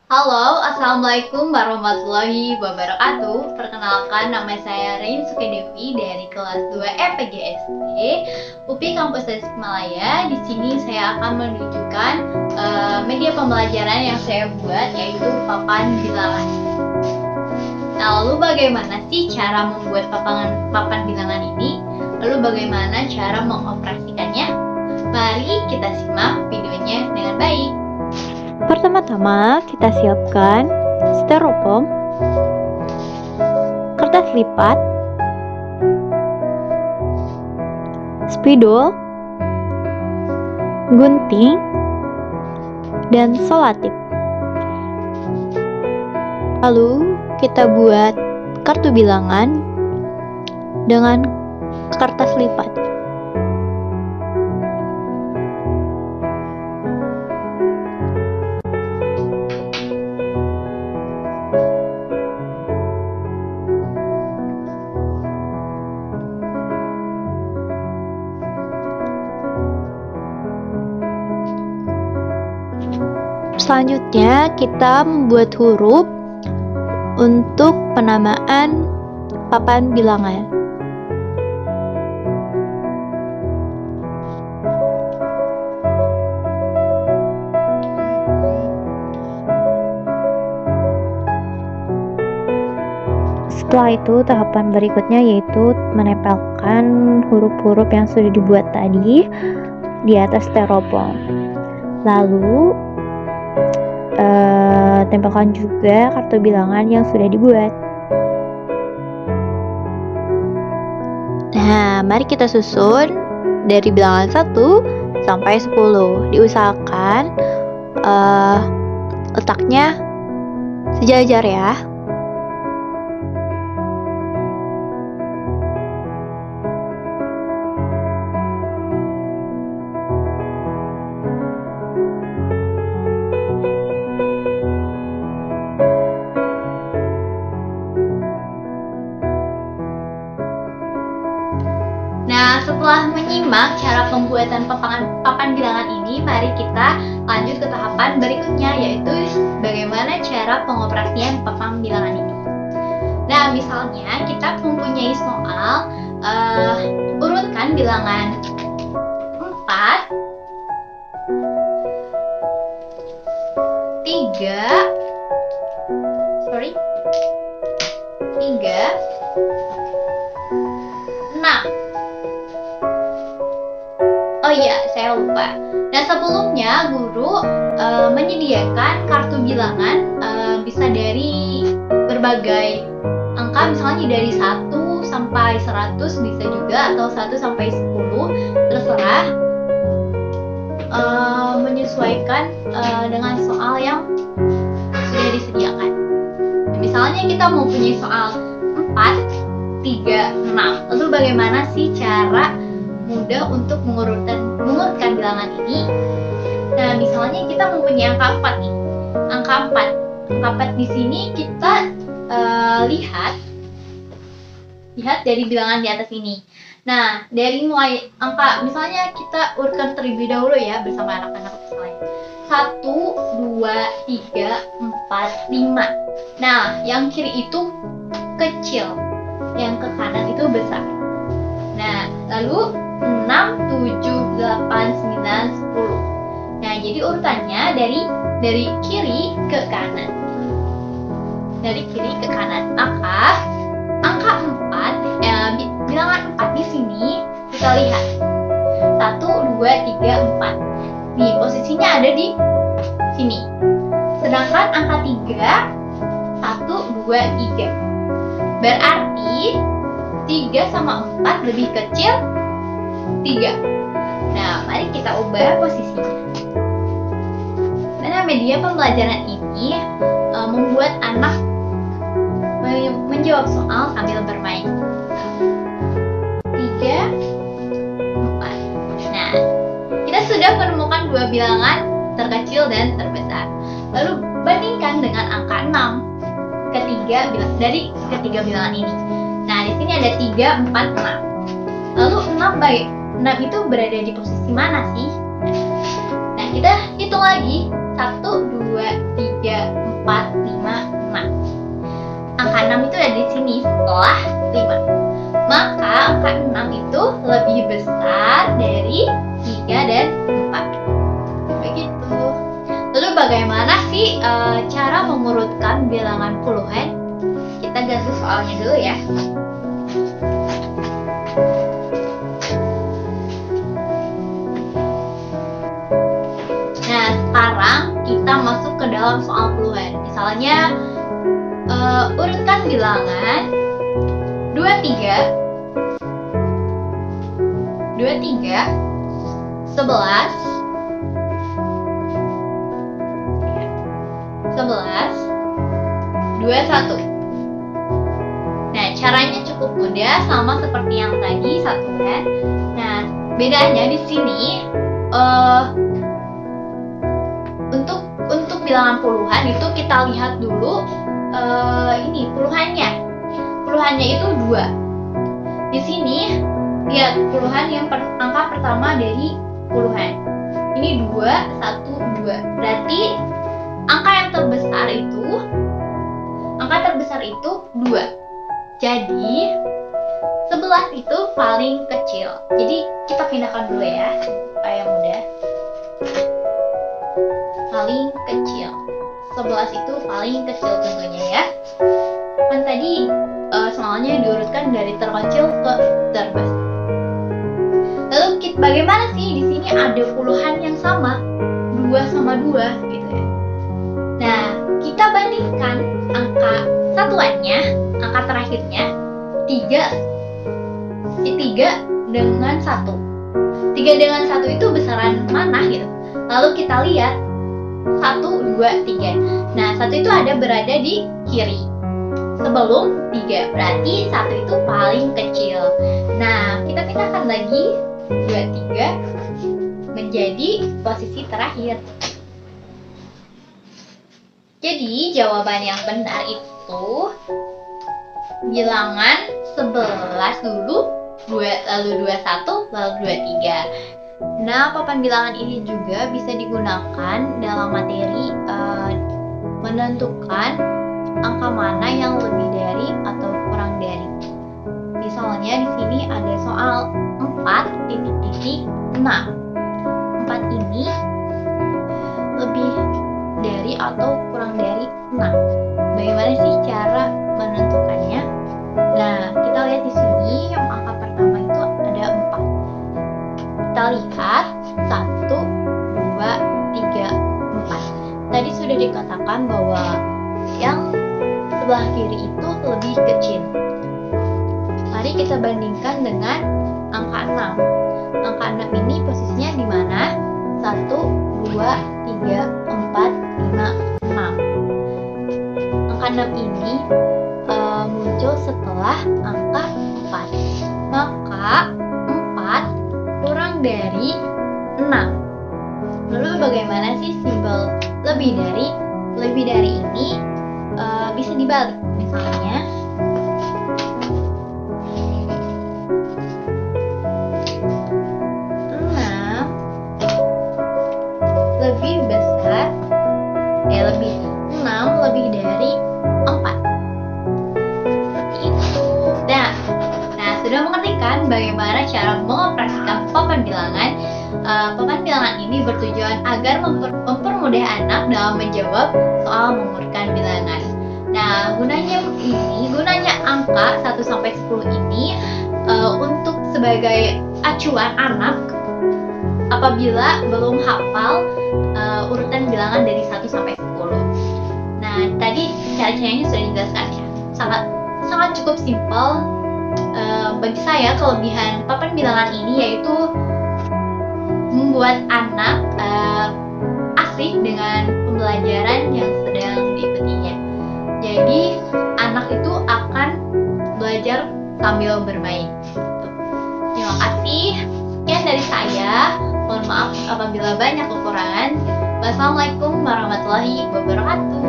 Halo, Assalamualaikum warahmatullahi wabarakatuh. Perkenalkan, nama saya Rain Sukedewi dari kelas 2 EPGSD UPI Kampus Tasikmalaya. Di sini saya akan menunjukkan media pembelajaran yang saya buat, yaitu papan bilangan. Nah, lalu bagaimana sih cara membuat papan bilangan ini? Lalu bagaimana cara mengoperasikannya? Mari kita simak videonya dengan baik. Pertama-tama kita siapkan styrofoam, kertas lipat, spidol, gunting, dan selotip. Lalu kita buat kartu bilangan dengan kertas lipat. Selanjutnya kita membuat huruf untuk penamaan papan bilangan. Setelah itu tahapan berikutnya yaitu menempelkan huruf-huruf yang sudah dibuat tadi di atas styrofoam. Lalu tempelkan juga kartu bilangan yang sudah dibuat. Nah, mari kita susun dari bilangan 1 sampai 10. Diusahakan letaknya sejajar ya. Nah, setelah menyimak cara pembuatan papan bilangan ini, mari kita lanjut ke tahapan berikutnya, yaitu bagaimana cara pengoperasian papan bilangan ini. Nah, misalnya kita mempunyai soal urutkan bilangan 4, 6. Oh iya, saya lupa. Nah, sebelumnya guru menyediakan kartu bilangan bisa dari berbagai angka, misalnya dari 1 sampai 100 bisa juga, atau 1 sampai 10, terserah, menyesuaikan dengan soal yang sudah disediakan. Misalnya kita mempunyai soal 4, 3, 6. Lalu bagaimana sih cara mudah untuk mengurutkan bilangan ini? Nah, misalnya kita mempunyai angka 4 nih. Angka 4 di sini kita lihat dari bilangan di atas ini. Nah, dari mulai angka, misalnya kita urutkan terlebih dahulu ya bersama anak-anak misalnya. 1, 2, 3, 4, 5. Nah, yang kiri itu kecil, yang ke kanan itu besar. Nah, lalu 6, 7, 8, 9, 10. Nah, jadi urutannya dari kiri ke kanan. Dari kiri ke kanan. Maka angka 4, bilangan 4 di sini kita lihat. 1, 2, 3, 4. Nih, posisinya ada di sini. Sedangkan angka 3, 1, 2, 3. Berarti 3 sama 4 lebih kecil 3. Nah, mari kita ubah posisinya. Karena media pembelajaran ini membuat anak menjawab soal sambil bermain. 3, 4. Nah, kita sudah menemukan dua bilangan terkecil dan terbesar. Lalu bandingkan dengan angka 6 dari ketiga bilangan ini. Nah, di sini ada 3, 4, 6. Lalu 6 itu berada di posisi mana sih? Nah, kita hitung lagi. 1, 2, 3, bagaimana sih cara mengurutkan bilangan puluhan? Kita ganti soalnya dulu ya. Nah, sekarang kita masuk ke dalam soal puluhan. Misalnya, urutkan bilangan 23, 11, 21. Nah, caranya cukup mudah, sama seperti yang tadi, satuan. Nah, bedanya di sini untuk bilangan puluhan itu kita lihat dulu ini puluhannya. Puluhannya itu 2. Di sini lihat puluhan yang angka pertama dari puluhan. Ini 2, 1, 2. Berarti angka terbesar itu 2. Jadi 11 itu paling kecil. Jadi kita pindahkan dulu ya supaya mudah. Paling kecil. 11 itu paling kecil tentunya ya. Kan tadi soalnya diurutkan dari terkecil ke terbesar. Lalu bagaimana sih di sini ada puluhan yang sama, 2 sama 2 gitu ya. Nah, kita bandingkan angka satuannya, angka terakhirnya 3 dengan 1. 3 dengan 1 itu besaran mana gitu. Lalu kita lihat 1, 2, 3. Nah, 1 itu berada di kiri sebelum 3. Berarti 1 itu paling kecil. Nah, kita pindahkan lagi 2, 3 menjadi posisi terakhir. Jadi, jawaban yang benar itu bilangan 11 dulu, lalu 21, lalu 23. Nah, papan bilangan ini juga bisa digunakan dalam materi menentukan angka mana yang lebih dari atau kurang dari. Misalnya di sini ada soal 4.6. 4 ini lebih dari atau kurang dari 6. Bagaimana sih cara menentukannya? Nah, kita lihat di sini yang angka pertama itu ada 4. Kita lihat 1, 2, 3, 4. Tadi sudah dikatakan bahwa yang sebelah kiri itu lebih kecil. Mari kita bandingkan dengan angka 6. Angka 6 ini posisinya di mana? 1, 2, 3, 4, 5, 6. Angka 6 ini muncul setelah angka 4. Maka 4 kurang dari 6. Lalu bagaimana sih simbol lebih dari? Lebih dari ini bisa dibalik. Misalnya 6 lebih besar, lebih 6 lebih dari 4. Seperti itu. Nah, sudah mengerti kan bagaimana cara mengoperasikan papan bilangan? Papan bilangan ini bertujuan agar mempermudah anak dalam menjawab soal mengurutkan bilangan. Nah, gunanya angka 1 sampai 10 ini untuk sebagai acuan anak apabila belum hafal urutan bilangan dari 1 sampai 10. Nah, tadi cara-caranya sudah dijelaskan ya. Sangat cukup simpel. Bagi saya kelebihan papan bilangan ini yaitu membuat anak asik dengan pembelajaran yang sedang diikutinya. Jadi anak itu akan belajar sambil bermain. Terima kasih. Sekian dari saya. Mohon maaf apabila banyak kekurangan. Wassalamualaikum warahmatullahi wabarakatuh.